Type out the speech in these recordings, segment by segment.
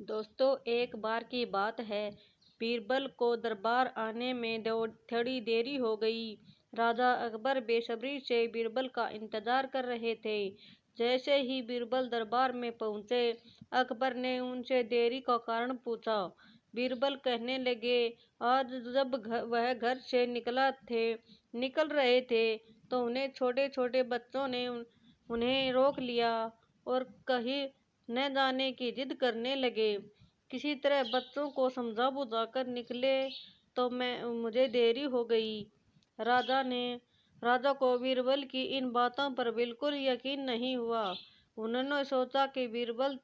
दोस्तों, एक बार की बात है। बीरबल को दरबार आने में थोड़ी देरी हो गई। राजा अकबर बेसब्री से बीरबल का इंतजार कर रहे थे। जैसे ही बीरबल दरबार में पहुंचे, अकबर ने उनसे देरी का कारण पूछा। बीरबल कहने लगे, आज जब वह घर से निकल रहे थे तो उन्हें छोटे छोटे बच्चों ने उन्हें रोक लिया और कहीं न जाने की जिद करने लगे। किसी तरह बच्चों को समझा बुझाकर निकले तो मुझे देरी हो गई। राजा को बीरबल की इन बातों पर बिल्कुल यकीन नहीं हुआ। उन्होंने सोचा कि बीरबल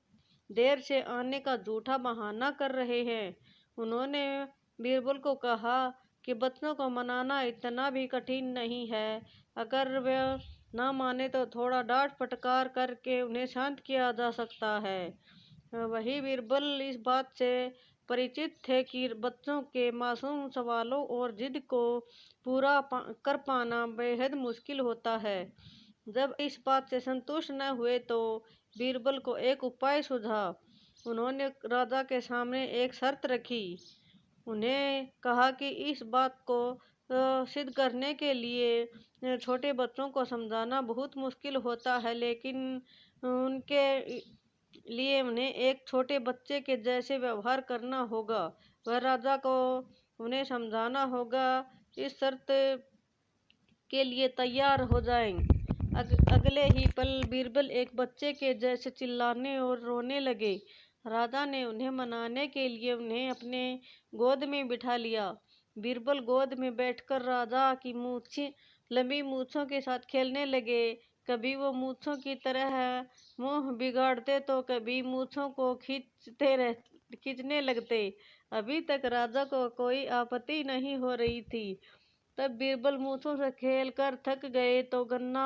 देर से आने का झूठा बहाना कर रहे हैं। उन्होंने बीरबल को कहा कि बच्चों को मनाना इतना भी कठिन नहीं है। अगर वे ना माने तो थोड़ा डांट फटकार करके उन्हें शांत किया जा सकता है। वही बीरबल इस बात से परिचित थे कि बच्चों के मासूम सवालों और जिद को पूरा कर पाना बेहद मुश्किल होता है। जब इस बात से संतुष्ट न हुए तो बीरबल को एक उपाय सूझा। उन्होंने राजा के सामने एक शर्त रखी। उन्हें कहा कि इस बात को सिद्ध करने के लिए छोटे बच्चों को समझाना बहुत मुश्किल होता है, लेकिन उनके लिए उन्हें एक छोटे बच्चे के जैसे व्यवहार करना होगा। वह राजा को उन्हें समझाना होगा। इस शर्त के लिए तैयार हो जाएं। अगले ही पल बीरबल एक बच्चे के जैसे चिल्लाने और रोने लगे। राजा ने उन्हें मनाने के लिए उन्हें अपने गोद में बिठा लिया। बीरबल गोद में बैठकर राजा की लंबी मूंछों के साथ खेलने लगे। कभी वो मूंछों की तरह मुंह बिगाड़ते तो कभी मूंछों को खींचने लगते। अभी तक राजा को कोई आपत्ति नहीं हो रही थी। तब बीरबल मूंछों से खेल कर थक गए तो गन्ना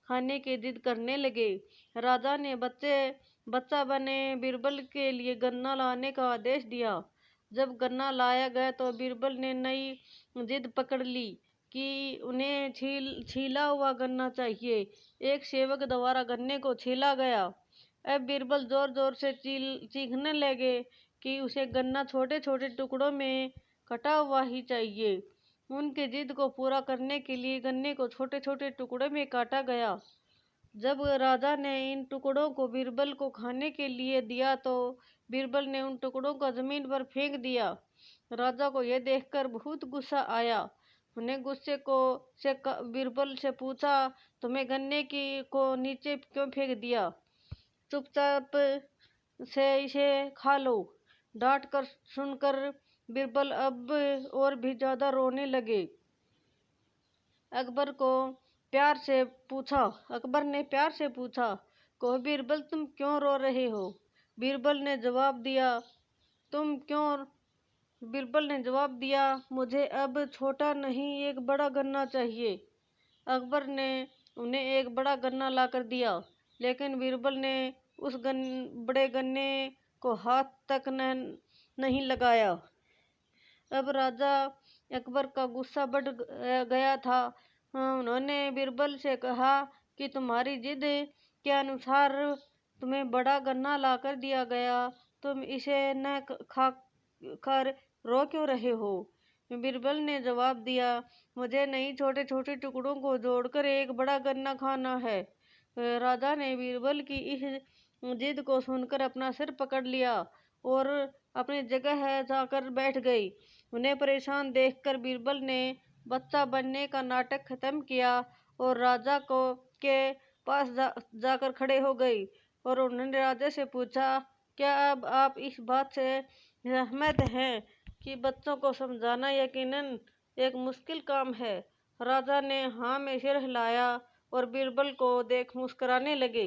खाने की जिद करने लगे। राजा ने बच्चा बने बीरबल के लिए गन्ना लाने का आदेश दिया। जब गन्ना लाया गया तो बीरबल ने नई जिद पकड़ ली कि उन्हें छीला हुआ गन्ना चाहिए। एक सेवक द्वारा गन्ने को छीला गया। अब बीरबल जोर जोर से चीखने लगे कि उसे गन्ना छोटे छोटे टुकड़ों में कटा हुआ ही चाहिए। उनकी जिद को पूरा करने के लिए गन्ने को छोटे छोटे टुकड़ों में काटा गया। जब राजा ने इन टुकड़ों को बीरबल को खाने के लिए दिया तो बीरबल ने उन टुकड़ों को जमीन पर फेंक दिया। राजा को यह देखकर बहुत गुस्सा आया। उन्हें से बीरबल से पूछा, तुम्हें गन्ने को नीचे क्यों फेंक दिया? चुपचाप से इसे खा लो। डांट कर सुनकर बीरबल अब और भी ज्यादा रोने लगे। अकबर ने प्यार से पूछा, कहो बीरबल, तुम क्यों रो रहे हो? बीरबल ने जवाब दिया, मुझे अब छोटा नहीं एक बड़ा गन्ना चाहिए। अकबर ने उन्हें एक बड़ा गन्ना लाकर दिया, लेकिन बीरबल ने उस बड़े गन्ने को हाथ तक नहीं लगाया। अब राजा अकबर का गुस्सा बढ़ गया था। उन्होंने बीरबल से कहा कि तुम्हारी जिद के अनुसार तुम्हें बड़ा गन्ना लाकर दिया गया, तुम इसे न खा कर रो क्यों रहे हो? बीरबल ने जवाब दिया, मुझे नहीं छोटे छोटे टुकड़ों को जोड़कर एक बड़ा गन्ना खाना है। राजा ने बीरबल की इस जिद को सुनकर अपना सिर पकड़ लिया और अपनी जगह जाकर बैठ गई। उन्हें परेशान देखकर बीरबल ने बच्चा बनने का नाटक खत्म किया और राजा के पास जाकर खड़े हो गई और उन्होंने राजा से पूछा, क्या अब आप इस बात से सहमत हैं कि बच्चों को समझाना यकीनन एक मुश्किल काम है? राजा ने हाँ में सिर हिलाया और बीरबल को देख मुस्कुराने लगे।